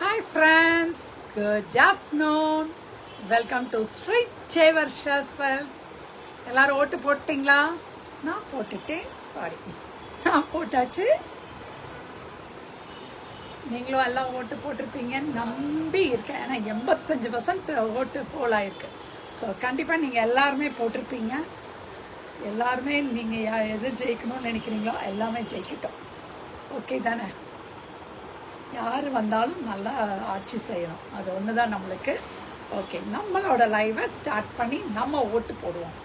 Hi friends, good afternoon. Welcome to Street Jayvarsha Cells. எல்லாரும் ஓட்டு போட்டீங்களா? நான் போட்டுட்டேன். சாரி, நான் போட்டாச்சு. நீங்களும் எல்லாம் ஓட்டு போட்டிருப்பீங்கன்னு நம்பி இருக்கேன். ஏன்னா 85% ஓட்டு போலாயிருக்கு. ஸோ கண்டிப்பாக நீங்கள் எல்லாருமே போட்டிருப்பீங்க. எல்லாருமே நீங்கள் எது ஜெயிக்கணும்னு நினைக்கிறீங்களோ எல்லாமே ஜெயிக்கிட்டோம். ஓகே தானே? யார் வந்தாலும் நல்லா ஆட்சி செய்யணும், அது ஒன்று தான் நம்மளுக்கு. ஓகே, நம்மளோட லைவை ஸ்டார்ட் பண்ணி நம்ம ஓட்டு போடுவோம்.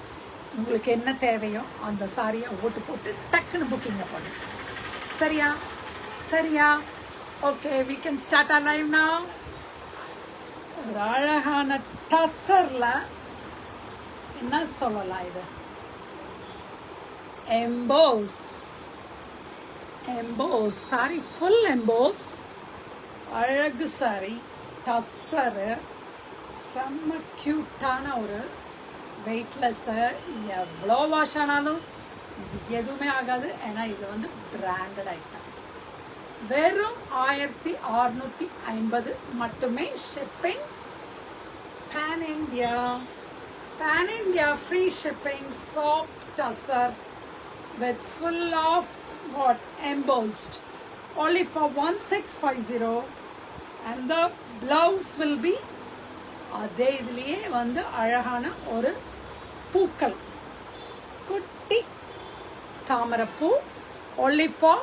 உங்களுக்கு என்ன தேவையோ அந்த சாரியை ஓட்டு போட்டு டக்குன்னு புக்கிங்கை பண்ணுங்க. சரியா சரியா? Okay, we can start our live now. ஒரு அழகான டசரில் என்ன சொல்லலாம், இது எம்போஸ் சாரி, ஃபுல் எம்போஸ், அழகு சாரி, டஸ்ஸரு, செம்ம க்யூட்டான ஒரு வெயிட்லெஸ்ஸு. எவ்வளோ வாஷ் ஆனாலும் இது எதுவுமே ஆகாது. ஏன்னா இது வந்து பிராண்டட் ஐட்டம். வெறும் 1650 மட்டுமே shipping. Pan India free shipping. Soft tussar with full of what embossed, only for 1650, and the blouse will be அதே இதுலயே வந்து அழகான ஒரு பூக்கள், குட்டி தாமரைப்பூ, only for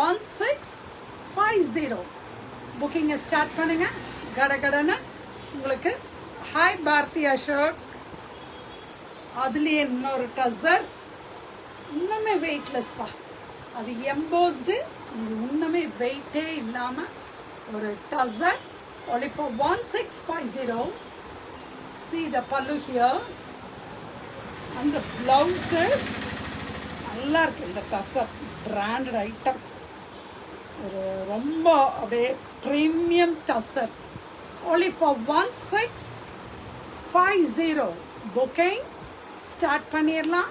1650. புக்கிங்கை ஸ்டார்ட் பண்ணுங்க கடகடன்னு. உங்களுக்கு ஹாய் பாரதி அசோக். அதுலேயே இன்னொரு டசர், இன்னுமே வெயிட்லெஸ்ப்பா. அது எம்போஸ்டு, இது இன்னுமே வெயிட்டே இல்லாமல் ஒரு tussar, only for 1650. See the pallu here and the blouses. நல்லா இருக்கு இந்த டசர், பிராண்டட் ஐட்டம். ஒரு ரொம்ப அப்படியே premium tussar, only for 1650. Booking start பண்ணிடலாம்.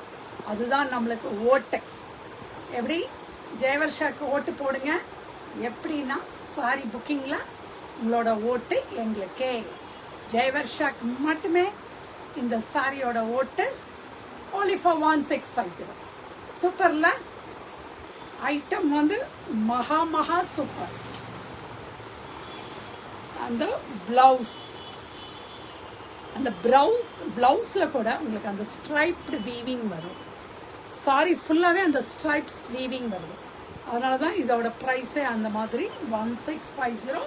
அதுதான் நம்மளுக்கு ஓட்டு. எப்படி ஜெயவர்ஷாக்கு ஓட்டு போடுங்க. எப்படின்னா சாரி புக்கிங்கில் உங்களோட ஓட்டு எங்களுக்கே. ஜெயவர்ஷாக்கு மட்டுமே இந்த சாரியோட ஓட்டு, only for 1650. சூப்பரில் ஐட்டம் வந்து மகா சூப்பர். அந்த ப்ளவுஸ், அந்த ப்ளவுஸில் கூட உங்களுக்கு அந்த ஸ்ட்ரைப்டு வீவிங் வரும். சாரி ஃபுல்லாகவே அந்த ஸ்ட்ரைப்ஸ் வீவிங் வரும். அதனால தான் இதோட ப்ரைஸே அந்த மாதிரி 1650.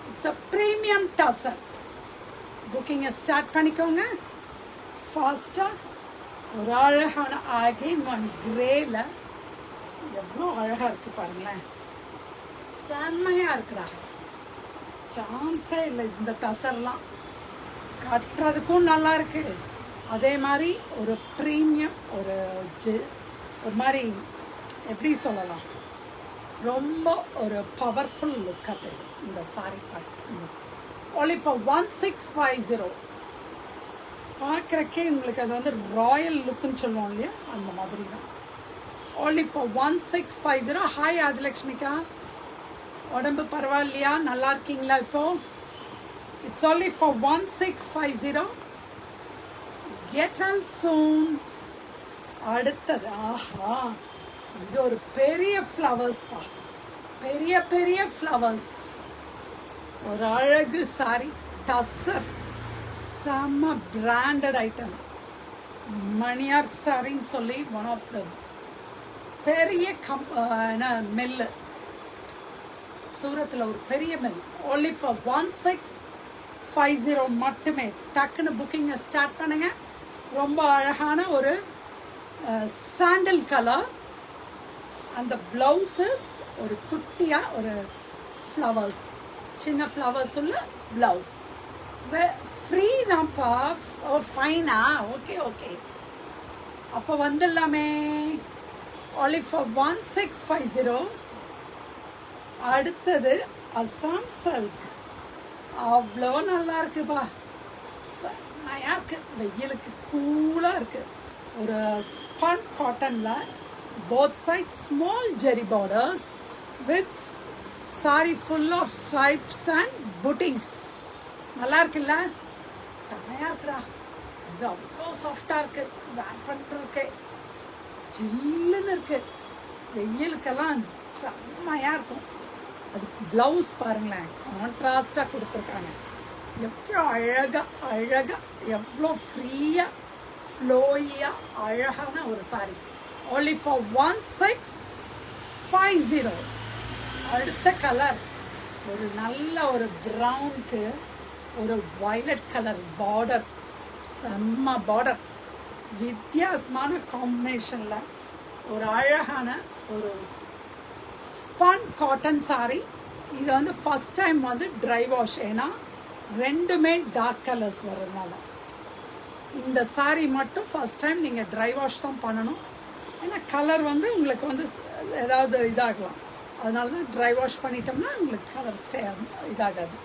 It's a premium tussar. புக்கிங்கை ஸ்டார்ட் பண்ணிக்கோங்க ஃபாஸ்ட்டாக. ஒரு அழகான அகைன் ஒன் கிரேல எவ்வளோ அழகாக இருக்குது பாருங்களேன். செம்மையாக இருக்குடா, சான்ஸே இல்லை. இந்த டசர்லாம் கட்டுறதுக்கும் நல்லா இருக்கு. அதே மாதிரி ஒரு ப்ரீமியம், ஒரு மாதிரி எப்படி சொல்லலாம், ரொம்ப ஒரு பவர்ஃபுல் லுக் அது இந்த சாரி பார்ட். only for 1650. பார்க்குறக்கே உங்களுக்கு அது வந்து ராயல் லுக்குன்னு சொல்லுவோம் இல்லையா, அந்த மாதிரி தான். only for 1650. ஹாய் ஆதிலக்ஷ்மிகா, உடம்பு பரவாயில்லையா, நல்லா இருக்கீங்களா இப்போ? It's only for 1650. Get well soon. அடுத்தது, ஆஹா, இது ஒரு பெரிய ஃப்ளவர்ஸ் பா, பெரிய ஃப்ளவர்ஸ். ஒரு அழகு சாரி, டஸ்ஸர், செம்ம பிராண்டட் ஐட்டம். மணியார் சாரின்னு சொல்லி ஒன் ஆஃப் த பெரிய மில்லு, சூரத்தில் ஒரு பெரிய மில். only for 1650 மட்டுமே. டக்குன்னு புக்கிங்கை ஸ்டார்ட் பண்ணுங்க. ரொம்ப அழகான ஒரு சாண்டல் கலர். அந்த பிளவுஸஸ் ஒரு குட்டியாக ஒரு ஃப்ளவர்ஸ், சின்ன ஃப்ளவர்ஸ் உள்ள பிளவுஸ். ஃப்ரீ தான்ப்பா. ஓ ஃபைனா, ஓகே அப்போ வந்துடலாமே. only for 1650. அடுத்தது அசாம் சில்க். அவ்வளோ நல்லா இருக்குப்பா, செம்மையாக இருக்கு. வெயிலுக்கு கூலாக இருக்கு. ஒரு ஸ்பன் காட்டனில் both side small zari borders with sari full of stripes and buttis. நல்லா இருக்குல்ல? செமையா இருக்குடா. இது அவ்வளோ சாஃப்டாக இருக்கு, வேர் பண்ணுறதுக்கு ஜில்லுன்னு இருக்கு. வெயிலுக்கெல்லாம் செம்மையாக இருக்கும். அதுக்கு ப்ளவுஸ் பாருங்களேன், கான்ட்ராஸ்டாக கொடுத்துருக்காங்க. எவ்வளோ அழகாக எவ்வளோ ஃப்ரீயாக ஃப்ளோயியாக அழகான ஒரு சாரி. only for 1650. அடுத்த கலர் ஒரு நல்ல ஒரு ப்ரௌனுக்கு ஒரு வயலட் கலர் பார்டர், செம்ம பார்டர், வித்தியாசமான காம்பினேஷனில் ஒரு அழகான ஒரு ஸ்பான் காட்டன் சாரி. இது வந்து ஃபர்ஸ்ட் டைம் வந்து ட்ரை வாஷ், ஏன்னா ரெண்டுமே டார்க் கலர்ஸ் வர்றதுனால. இந்த சாரி மட்டும் ஃபர்ஸ்ட் டைம் நீங்கள் ட்ரை வாஷ் தான் பண்ணணும், ஏன்னா கலர் வந்து உங்களுக்கு வந்து ஏதாவது இதாகலாம். அதனால தான் ட்ரை வாஷ் பண்ணிட்டோம்னா உங்களுக்கு கலர் ஸ்டே இதாகாது,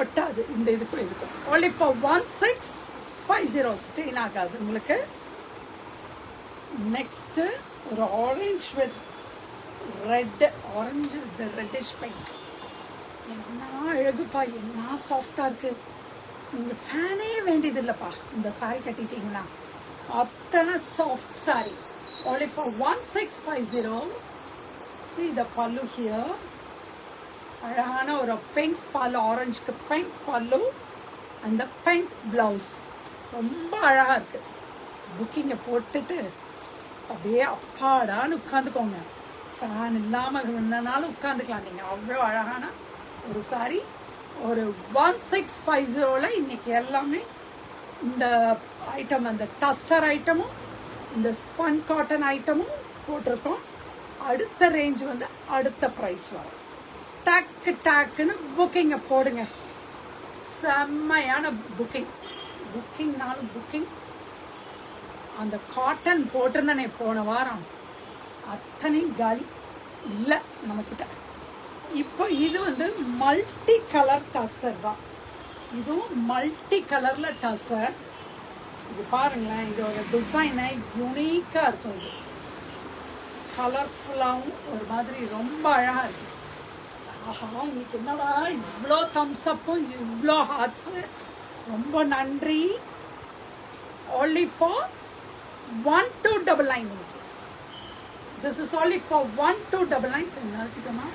ஒட்டாது. இந்த இதுக்கும் only for 1650 ஸ்டெயின் ஆகாது உங்களுக்கு. நெக்ஸ்ட் ஒரு orange with red, orange with reddish pink. என்ன அழகுப்பா, என்ன சாஃப்டாக இருக்கு. நீங்கள் ஃபேனே வேண்டியது இல்லைப்பா இந்த சாரி கட்டிட்டீங்கன்னா, அத்தனை soft sorry. only for 1650. see the pallu here. அழகான ஒரு பிங்க் பல்லு, ஆரஞ்சுக்கு பிங்க் பல்லு, அந்த பிங்க் ப்ளவுஸ் ரொம்ப அழகாக இருக்குது. புக்கிங்கை போட்டுட்டு அப்படியே அப்பாடான்னு உட்காந்துக்கோங்க. ஃபேன் இல்லாமல் என்னன்னாலும் உட்காந்துக்கலாம் நீங்கள். அவ்வளோ அழகான ஒரு சாரி. ஒரு 1650 இன்னைக்கு எல்லாமே இந்த ஐட்டம், அந்த டஸ்ஸர் ஐட்டமும் இந்த ஸ்பன் காட்டன் ஐட்டமும் போட்டிருக்கோம். அடுத்த ரேஞ்ச் வந்து அடுத்த ப்ரைஸ் வரும். டக்குன்னு புக்கிங்கை போடுங்க. செம்மையான புக்கிங்னாலும் புக்கிங். அந்த காட்டன் போட்டிருந்தனே போன வாரம், அத்தனையும் காலி இல்லை நம்மக்கிட்ட. இப்போ இது வந்து மல்டி கலர் டஸ்ஸர் தான். இதுவும் மல்டி கலரில் டஸ்ஸர். இது பாருங்களேன், இதோட டிசைனை யூனிக்காக இருக்கும். இது கலர்ஃபுல்லாகவும் ஒரு மாதிரி ரொம்ப அழகாக இருக்குது. ஆஹா, இன்னைக்கு என்னடா இவ்வளோ தம்ஸ் அப்பும் இவ்வளோ ஹார்ட்ஸு, ரொம்ப நன்றி. only for 1299. this is only for 1299. நடத்திட்டோமா?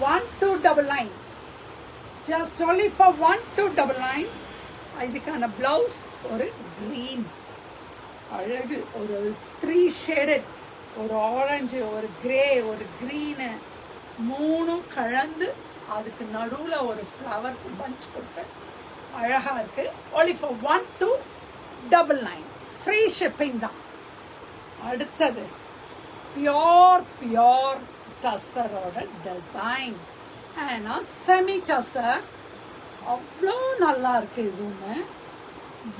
1299, just only for 1299. இதுக்கான பிளவுஸ் ஒரு கிரீன் அழகு, ஒரு 3 ஷேடட், ஒரு ஆரஞ்சு, ஒரு கிரே, ஒரு க்ரீனு, மூணும் கலந்து அதுக்கு நடுவில் ஒரு ஃப்ளவர் பஞ்ச் கொடுத்து அழகாக இருக்குது. only for 1299. ஃப்ரீ ஷிப்பிங் தான். அடுத்தது பியோர் டஸ்ஸரோட டிசைன், ஏன்னா செமி டஸ்ஸர் அவ்வளோ நல்லா இருக்குது. இதுவுமே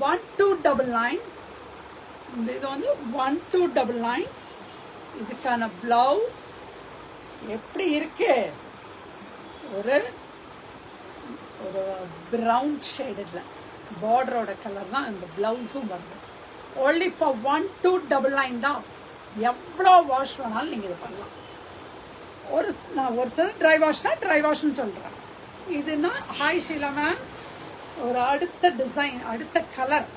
1299. இந்த இது வந்து 1299. இதுக்கான பிளவுஸ் எப்படி இருக்கு? ஒரு ஒரு ப்ரௌன் ஷேடில் பார்டரோட கலர் தான் இந்த பிளவுஸும் வருது. only for 1299 தான். எவ்வளோ வாஷ் வேணாலும் நீங்கள் இது பண்ணலாம். நான் ஒரு சில ட்ரை வாஷ்னு சொல்கிறேன். இதுனா ஹாய் ஷீலா மேம், ஒரு அடுத்த டிசைன், அடுத்த கலர்,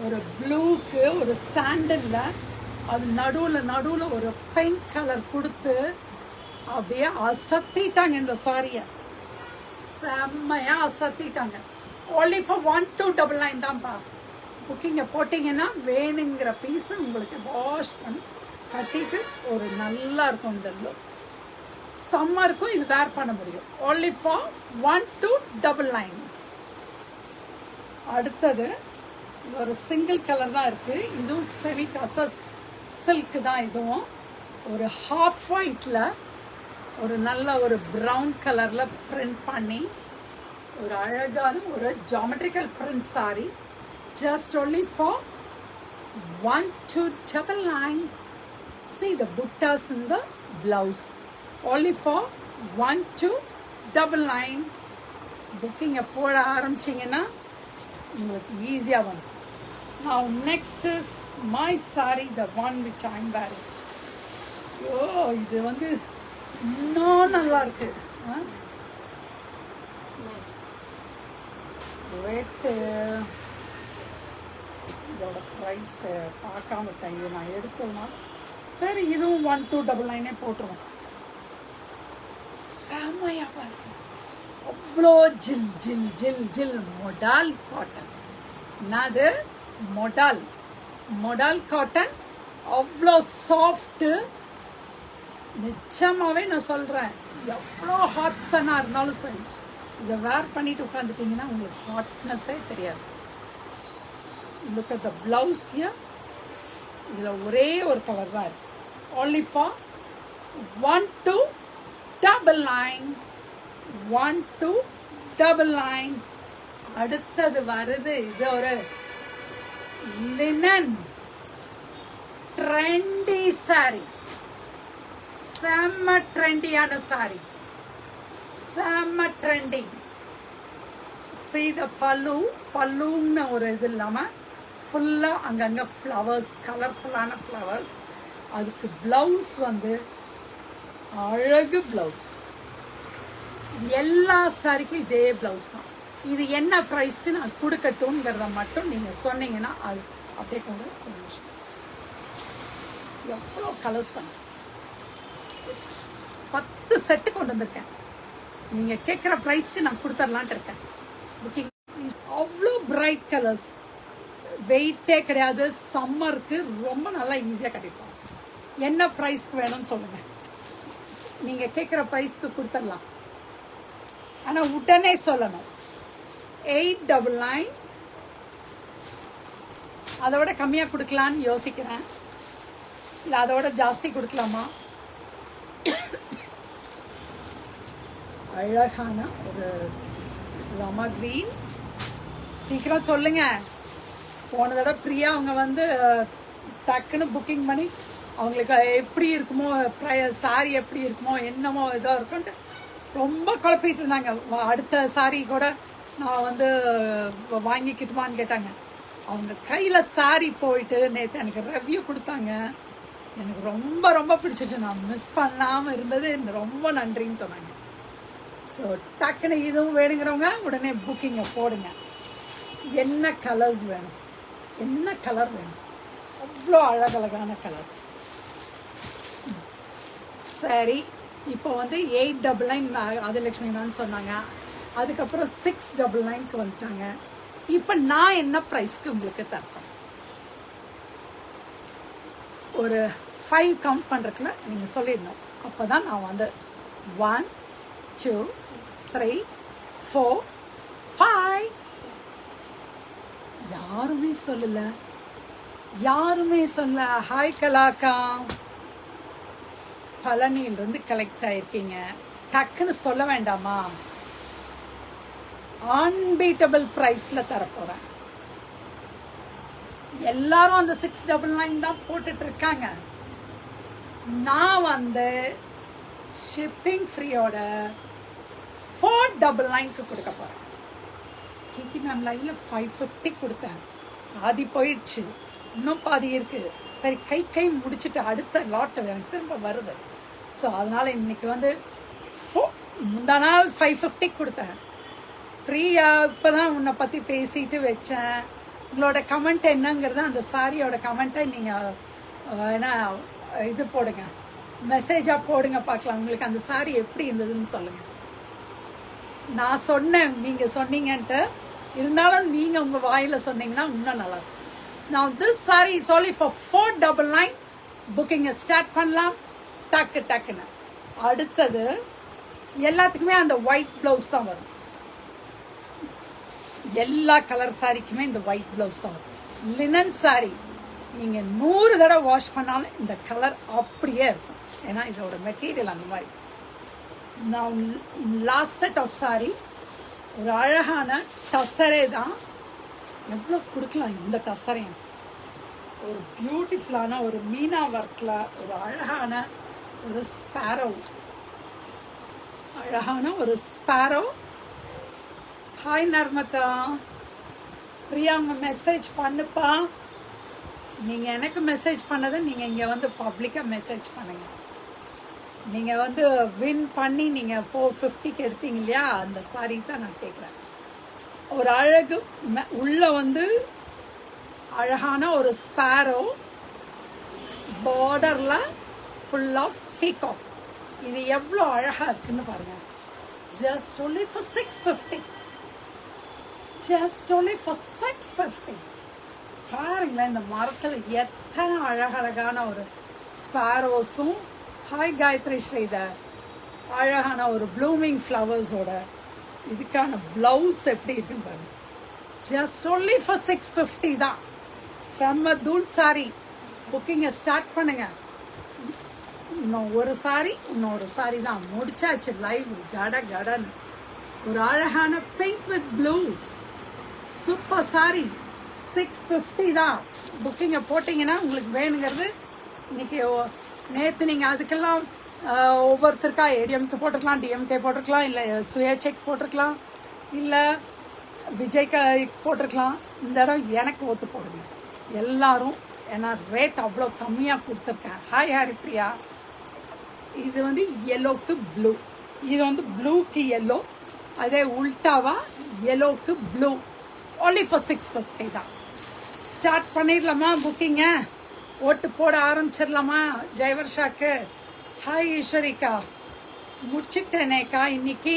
ஒரு ப்ளூக்கு ஒரு சாண்டலில் அது நடுவில் ஒரு பிங்க் கலர் கொடுத்து அப்படியே அசத்திட்டாங்க இந்த சாரியை. செம்மையாக அசத்திட்டாங்க. only for 1299 தான்ப்பா. புக்கிங்கை போட்டிங்கன்னா வேணுங்கிற பீஸு உங்களுக்கு வாஷ் பண்ணி கட்டிட்டு ஒரு நல்லா இருக்கும். இந்த லுக் சம்மருக்கும் இது வேர் பண்ண முடியும். only for 1299. அடுத்தது இது ஒரு சிங்கிள் கலர் தான் இருக்குது. இதுவும் செமி டஸ்ஸர் சில்க் தான். இதுவும் ஒரு ஹாஃப் ஒயிட்டில் ஒரு நல்ல ஒரு ப்ரௌன் கலரில் பிரிண்ட் பண்ணி ஒரு அழகான ஒரு geometrical print sorry. just only for 1299. see the buttas in the blouse. only for 1299. புக்கிங்கை போட ஆரம்பிச்சிங்கன்னா உங்களுக்கு ஈஸியாக வந்து. now next is my saree, the one which I'm wearing. ஐயோ இது வந்து இன்னும் நல்லா இருக்கு. ரேட்டு இதோட ப்ரைஸ் பார்க்காம விட்டேன். இது நான் எடுத்தோம்னா சரி இதுவும் 1299 போட்டுருவோம். செம்மையாக இருக்கு. அவ்வளோ ஜில் ஜில் ஜில் ஜில் மொடால் காட்டன். என்னது மொடால் காட்டன். அவ்வளோ சாஃப்ட்டு. நிச்சயமாகவே நான் சொல்கிறேன், எவ்வளோ ஹாட் சன்னாக இருந்தாலும் சரி இதை வேர் பண்ணிட்டு உட்காந்துட்டிங்கன்னா உங்களுக்கு ஹாட்னஸ்ஸே தெரியாது. Look at the blouse. இதில் ஒரே ஒரு கலர் தான் இருக்கு. only for 1299. அடுத்தது வருது. இது ஒரு லினன் ட்ரெண்டி சாரி. செம்ம ட்ரெண்டியான சாரி. செம்ம ட்ரெண்டிங். see the பல்லுன்னு ஒரு இது இல்லாமல் ஃபுல்லாக அங்கங்கே ஃப்ளவர்ஸ், கலர்ஃபுல்லான ஃப்ளவர்ஸ். அதுக்கு ப்ளவுஸ் வந்து அழகு ப்ளவுஸ். எல்லா சாரிக்கும் இதே ப்ளவுஸ் தான். இது என்ன ப்ரைஸ்க்கு நான் கொடுக்கட்டும்ங்கிறத மட்டும் நீங்கள் சொன்னீங்கன்னா அது அப்படியே கொண்டு எவ்வளோ கலர்ஸ் பண்ண 10 செட்டு கொண்டு வந்திருக்கேன். நீங்கள் கேட்குற ப்ரைஸ்க்கு நான் கொடுத்துடலான்ட்டு இருக்கேன். புக்கிங் அவ்வளோ பிரைட் கலர்ஸ். வெயிட்டே கிடையாது. சம்மருக்கு ரொம்ப நல்லா ஈஸியாக கட்டிருப்போம். என்ன ப்ரைஸ்க்கு வேணும்னு சொல்லுங்கள். நீங்கள் கேட்குற ப்ரைஸ்க்கு கொடுத்துடலாம். ஆனால் உடனே சொல்லணும். 899. அதை விட கம்மியாக கொடுக்கலான்னு யோசிக்கிறேன். இல்லை அதோட ஜாஸ்தி கொடுக்கலாமா? அழகான ஒரு லமா க்ரீன். சீக்கிரம் சொல்லுங்க. போன தடவை பிரியா அவங்க வந்து டக்குன்னு புக்கிங் பண்ணி அவங்களுக்கு எப்படி இருக்குமோ, சாரி எப்படி இருக்குமோ என்னமோ இதாக இருக்கும்ட்டு ரொம்ப குழப்பிட்டு இருந்தாங்க. அடுத்த சாரி கூட நான் வந்து வாங்கிக்கிட்டுமான்னு கேட்டாங்க. அவங்க கையில் சாரி போயிட்டு நேற்று எனக்கு ரிவ்யூ கொடுத்தாங்க. எனக்கு ரொம்ப ரொம்ப பிடிச்சிச்சு. நான் மிஸ் பண்ணாமல் இருந்தது ரொம்ப நன்றின்னு சொன்னாங்க. ஸோ டக்குன்னு இதுவும் வேணுங்கிறவங்க உடனே புக்கிங்கை போடுங்க. என்ன கலர்ஸ் வேணும், என்ன கலர் வேணும், அவ்வளோ அழகழகான கலர்ஸ். சரி, இப்போ வந்து 899 ஆதிலட்சுமி மேம் சொன்னாங்க. அதுக்கப்புறம் 699க்கு வந்துட்டாங்க. இப்போ நான் என்ன ப்ரைஸ்க்கு உங்களுக்கு தரேன்? ஒரு 5 கவுண்ட் பண்ணுறதுக்குள்ள நீங்கள் சொல்லிடணும். அப்போ தான் நான் வந்து 1 2 3 4 5. யாருமே சொல்லல. ஹாய் கலாக்கா, பழனியிலிருந்து கலெக்ட் ஆயிருக்கீங்க. டக்குன்னு சொல்ல வேண்டாமா? அன்பீட்டபிள் பிரைஸ்ல தரப்போறேன். எல்லாரும் அந்த 699 தான் போட்டுட்டு இருக்காங்க. நான் வந்து ஷிப்பிங் ஃப்ரீயோட 499க்கு கொடுக்க போறேன். கீர்த்தி மேம் லைவ்ல 550 கொடுத்தேன். பாதி போயிடுச்சு, இன்னும் பாதி இருக்கு. சரி, கை முடிச்சுட்டு அடுத்த லாட் எனக்கு திரும்ப வருது. ஸோ அதனால இன்னைக்கு வந்து முந்தா நாள் 550 கொடுத்தேன் ஃப்ரீயா. இப்போதான் உன்னை பற்றி பேசிட்டு வச்சேன். உங்களோட கமெண்ட் என்னங்கிறது, அந்த சாரியோட கமெண்ட்டை நீங்கள் வேணா இது போடுங்க, மெசேஜாக போடுங்க, பார்க்கலாம் உங்களுக்கு அந்த சாரி எப்படி இருந்ததுன்னு சொல்லுங்கள். நான் சொன்னேன், நீங்கள் சொன்னீங்கன்ட்டு. இருந்தாலும் நீங்கள் உங்கள் வாயில் சொன்னீங்கன்னா இன்னும் நல்லா இருக்கும். Now this saree is only for 499. புக்கிங்கை start பண்ணலாம் டக்குன்னு. அடுத்தது எல்லாத்துக்குமே அந்த ஒயிட் ப்ளவுஸ் தான் வரும். எல்லா கலர் சாரிக்குமே இந்த ஒயிட் ப்ளவுஸ் தான் வரும். லினன் சாரி நீங்கள் 100 தடவை வாஷ் பண்ணாலும் இந்த கலர் அப்படியே இருக்கும். ஏன்னா இதோட மெட்டீரியல் அந்த மாதிரி. நான் லாஸ்ட் செட் ஆஃப் சாரி ஒரு அழகான டசரே தான். எவ்வளோ கொடுக்கலாம் இந்த டசரையும்? ஒரு பியூட்டிஃபுல்லான ஒரு மீனா ஒர்க்கில் ஒரு அழகான ஒரு ஸ்பேரோ. ஹாய் நர்மதா, பிரியா அவங்க மெசேஜ் பண்ணுப்பா. நீங்கள் எனக்கு மெசேஜ் பண்ணதை நீங்கள் இங்கே வந்து பப்ளிக்காக மெசேஜ் பண்ணுங்கள். நீங்கள் வந்து வின் பண்ணி நீங்கள் 450க்கு எடுத்தீங்க இல்லையா, அந்த சாரி தான் நான் கேட்குறேன். ஒரு அழகு உள்ள வந்து அழகான ஒரு ஸ்பேரோ, பார்டரில் ஃபுல் ஆஃப் பீகாக். இது எவ்வளோ அழகாக இருக்குன்னு பாருங்கள். Just only for 650. Just only for 650. பாருங்களேன், இந்த மரத்தில் எத்தனை அழகழகான ஒரு ஸ்பேரோஸும், ஹாய் காயத்ரி ஸ்ரீதர், அழகான ஒரு ப்ளூமிங் ஃப்ளவர்ஸோட இதுக்கான ப்ளவுஸ் எப்படி இருக்குன்னு பாருங்க. ஜஸ்ட் only for 650 தான். செம்ம தூள் சாரி. புக்கிங்கை ஸ்டார்ட் பண்ணுங்க. இன்னும் ஒரு சாரி, இன்னொரு சாரி தான், முடிச்சாச்சு லைவ். கட கடன்னு ஒரு அழகான pink with blue super sorry. 650 தான். புக்கிங்கை போட்டிங்கன்னா உங்களுக்கு வேணுங்கிறது இன்னைக்கு. நேற்று நீங்கள் அதுக்கெல்லாம் ஒவ்வொருத்தருக்கா ஏடிஎம்கே போட்டிருக்கலாம், டிஎம்கே போட்டிருக்கலாம், இல்லை சுய செக் போட்டிருக்கலாம், இல்லை விஜய்க்கு போட்டிருக்கலாம். இந்த இடம் எனக்கு ஓட்டு போடுங்க எல்லாரும். ஏன்னா ரேட் அவ்வளோ கம்மியாக கொடுத்துருக்கேன். ஹாய் ஹரிப்ரியா. இது வந்து எல்லோக்கு ப்ளூ, இது வந்து ப்ளூக்கு எல்லோ, அதே உல்டாவா எல்லோக்கு ப்ளூ. only for 650 தான். ஸ்டார்ட் பண்ணிடலாமா புக்கிங்க? ஓட்டு போட ஆரம்பிச்சிடலாமா ஜெயவர்ஷாக்கு? ஹாய் ஈஸ்வரிக்கா. முடிச்சுட்டேனேக்கா. இன்னைக்கு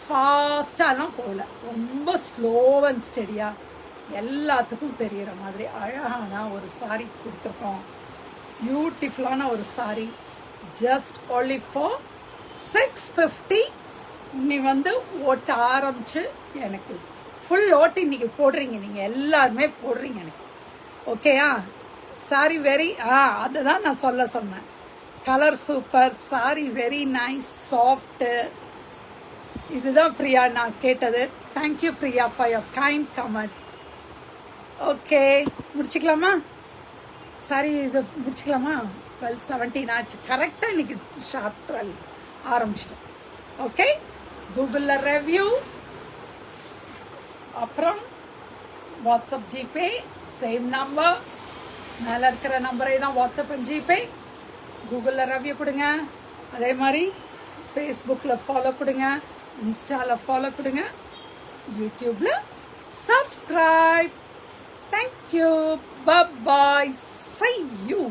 ஃபாஸ்டாலாம் போகல, ரொம்ப ஸ்லோ அண்ட் ஸ்டெடியாக எல்லாத்துக்கும் தெரிகிற மாதிரி அழகான ஒரு சாரி கொடுத்துருக்கோம். பியூட்டிஃபுல்லான ஒரு சாரி. Just only for 650. நீ வந்து ஓட்ட ஆரம்பிச்சு எனக்கு ஃபுல் ஓட்டு இன்னைக்கு போடுறீங்க, நீங்கள் எல்லாருமே போடுறீங்க எனக்கு. ஓகேயா? சாரி வெரி அதுதான் நான் சொல்ல சொன்னேன். Colour super, sari very nice, soft. இதுதான் பிரியா நான் கேட்டது. Thank you Priya for your kind comment. Okay, முடிச்சுக்கலாமா? சாரி இது முடிச்சுக்கலாமா? 12:17 ஆச்சு. கரெக்டாக இன்னைக்கு ஷார்ப் 12 ஆரம்பிச்சிட்டேன். ஓகே, கூகுளில் ரெவ்யூ, அப்புறம் வாட்ஸ்அப் ஜிபே சேம் நம்பர், மேலே இருக்கிற நம்பரே தான் வாட்ஸ்அப் அண்ட் ஜிபே. கூகுளில் ரெவ்யூ கொடுங்க, அதே மாதிரி ஃபேஸ்புக்கில் ஃபாலோ கொடுங்க, இன்ஸ்டாவில் ஃபாலோ கொடுங்க, யூடியூப்பில் subscribe. Thank you, bye bye, see you.